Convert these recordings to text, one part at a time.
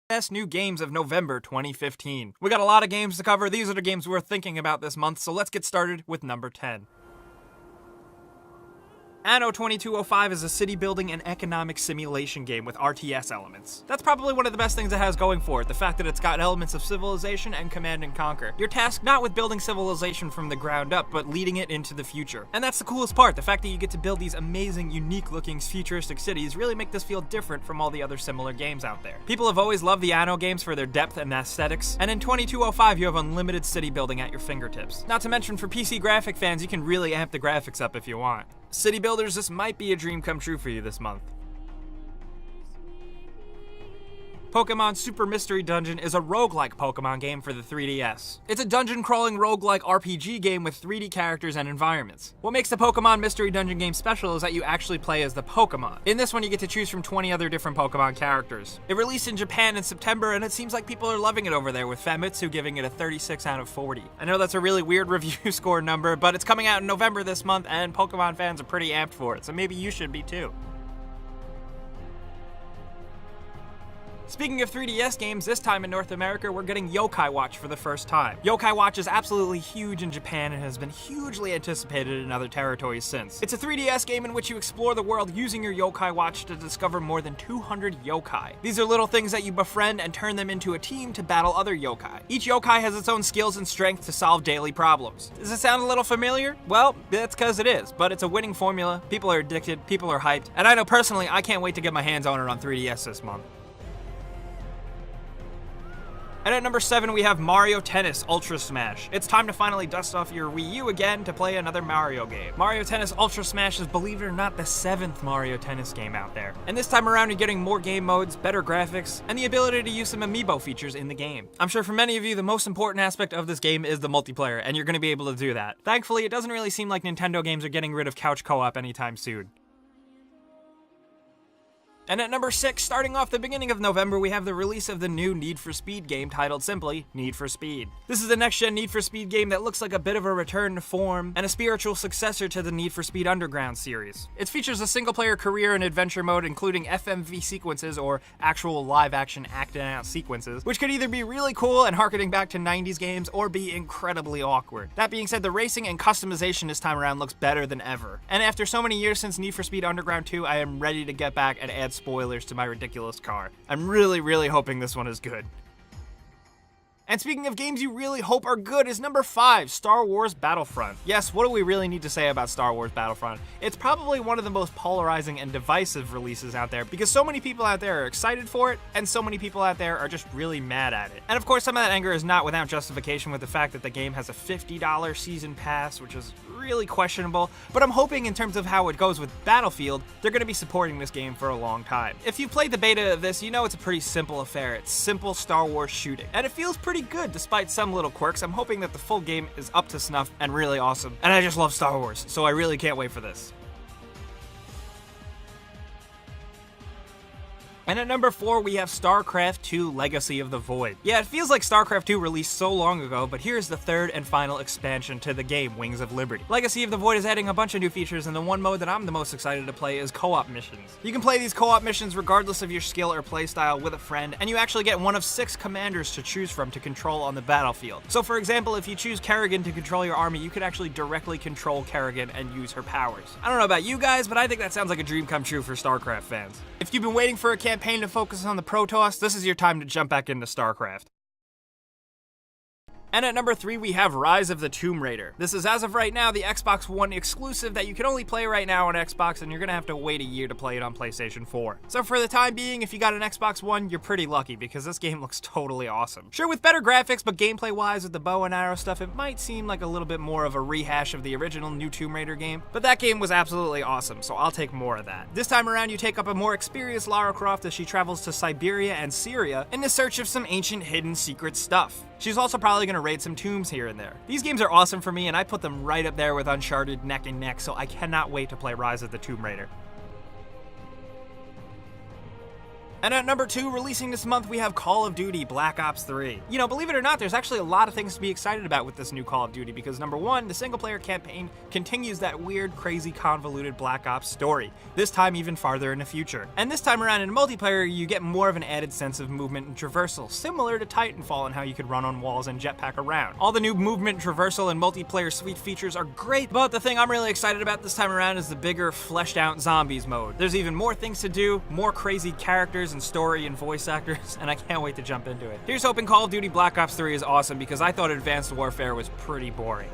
Best new games of November 2015. We got a lot of games to cover. These are the games we're thinking about this month, so let's get started with number 10. Anno 2205 is a city building and economic simulation game with RTS elements. That's probably one of the best things it has going for it, the fact that it's got elements of civilization and command and conquer. You're tasked not with building civilization from the ground up, but leading it into the future. And that's the coolest part, the fact that you get to build these amazing, unique looking futuristic cities really make this feel different from all the other similar games out there. People have always loved the Anno games for their depth and aesthetics, and in 2205 you have unlimited city building at your fingertips. Not to mention for PC graphic fans, you can really amp the graphics up if you want. City builders, this might be a dream come true for you this month. Pokemon Super Mystery Dungeon is a roguelike Pokemon game for the 3DS. It's a dungeon-crawling roguelike RPG game with 3D characters and environments. What makes the Pokemon Mystery Dungeon game special is that you actually play as the Pokemon. In this one, you get to choose from 20 other different Pokemon characters. It released in Japan in September, and it seems like people are loving it over there, with Famitsu giving it a 36 out of 40. I know that's a really weird review score number, but it's coming out in November this month, and Pokemon fans are pretty amped for it, so maybe you should be too. Speaking of 3DS games, this time in North America, we're getting Yokai Watch for the first time. Yokai Watch is absolutely huge in Japan and has been hugely anticipated in other territories since. It's a 3DS game in which you explore the world using your Yokai Watch to discover more than 200 yokai. These are little things that you befriend and turn them into a team to battle other yokai. Each yokai has its own skills and strength to solve daily problems. Does it sound a little familiar? Well, that's because it is, but it's a winning formula, people are addicted, people are hyped, and I know personally I can't wait to get my hands on it on 3DS this month. And at number 7, we have Mario Tennis Ultra Smash. It's time to finally dust off your Wii U again to play another Mario game. Mario Tennis Ultra Smash is, believe it or not, the 7th Mario Tennis game out there. And this time around, you're getting more game modes, better graphics, and the ability to use some amiibo features in the game. I'm sure for many of you, the most important aspect of this game is the multiplayer, and you're going to be able to do that. Thankfully, it doesn't really seem like Nintendo games are getting rid of couch co-op anytime soon. And at number 6, starting off the beginning of November, we have the release of the new Need for Speed game titled simply Need for Speed. This is a next-gen Need for Speed game that looks like a bit of a return to form and a spiritual successor to the Need for Speed Underground series. It features a single-player career and adventure mode, including FMV sequences, or actual live-action acted-out sequences, which could either be really cool and harkening back to 90s games, or be incredibly awkward. That being said, the racing and customization this time around looks better than ever. And after so many years since Need for Speed Underground 2, I am ready to get back and add spoilers to my ridiculous car. I'm really hoping this one is good. And speaking of games you really hope are good, is number 5, Star Wars Battlefront. Yes, what do we really need to say about Star Wars Battlefront? It's probably one of the most polarizing and divisive releases out there, because so many people out there are excited for it, and so many people out there are just really mad at it. And of course, some of that anger is not without justification, with the fact that the game has a $50 season pass, which is really questionable, but I'm hoping in terms of how it goes with Battlefield, they're going to be supporting this game for a long time. If you've played the beta of this, you know it's a pretty simple affair. It's simple Star Wars shooting, and it feels pretty good despite some little quirks. I'm hoping that the full game is up to snuff and really awesome, and I just love Star Wars, so I really can't wait for this. And at number 4, we have StarCraft 2 Legacy of the Void. Yeah, it feels like StarCraft 2 released so long ago, but here's the third and final expansion to the game, Wings of Liberty. Legacy of the Void is adding a bunch of new features, and the one mode that I'm the most excited to play is co-op missions. You can play these co-op missions regardless of your skill or playstyle with a friend, and you actually get one of 6 commanders to choose from to control on the battlefield. So for example, if you choose Kerrigan to control your army, you could actually directly control Kerrigan and use her powers. I don't know about you guys, but I think that sounds like a dream come true for StarCraft fans. If you've been waiting for a campaign to focus on the Protoss, this is your time to jump back into StarCraft. And at number 3, we have Rise of the Tomb Raider. This is, as of right now, the Xbox One exclusive that you can only play right now on Xbox, and you're gonna have to wait a year to play it on PlayStation 4. So for the time being, if you got an Xbox One, you're pretty lucky, because this game looks totally awesome. Sure, with better graphics, but gameplay-wise with the bow and arrow stuff, it might seem like a little bit more of a rehash of the original new Tomb Raider game, but that game was absolutely awesome, so I'll take more of that. This time around, you take up a more experienced Lara Croft as she travels to Siberia and Syria in the search of some ancient hidden secret stuff. She's also probably going to raid some tombs here and there. These games are awesome for me, and I put them right up there with Uncharted neck and neck, so I cannot wait to play Rise of the Tomb Raider. And at number 2, releasing this month, we have Call of Duty Black Ops 3. You know, believe it or not, there's actually a lot of things to be excited about with this new Call of Duty because number 1, the single-player campaign continues that weird, crazy, convoluted Black Ops story, this time even farther in the future. And this time around in multiplayer, you get more of an added sense of movement and traversal, similar to Titanfall and how you could run on walls and jetpack around. All the new movement, traversal, and multiplayer suite features are great, but the thing I'm really excited about this time around is the bigger, fleshed-out zombies mode. There's even more things to do, more crazy characters and story and voice actors, and I can't wait to jump into it. Here's hoping Call of Duty Black Ops 3 is awesome because I thought Advanced Warfare was pretty boring.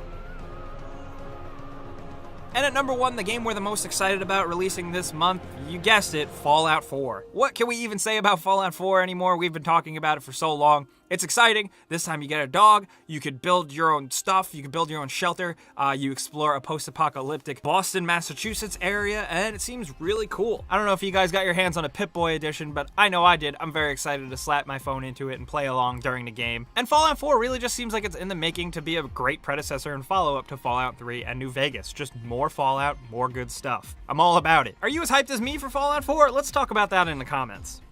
And at number 1, the game we're the most excited about releasing this month, you guessed it, Fallout 4. What can we even say about Fallout 4 anymore? We've been talking about it for so long. It's exciting. This time you get a dog, you could build your own stuff, you can build your own shelter, you explore a post-apocalyptic Boston, Massachusetts area, and it seems really cool. I don't know if you guys got your hands on a Pip-Boy edition, but I know I did. I'm very excited to slap my phone into it and play along during the game. And Fallout 4 really just seems like it's in the making to be a great predecessor and follow-up to Fallout 3 and New Vegas. Just more Fallout, more good stuff. I'm all about it. Are you as hyped as me for Fallout 4? Let's talk about that in the comments.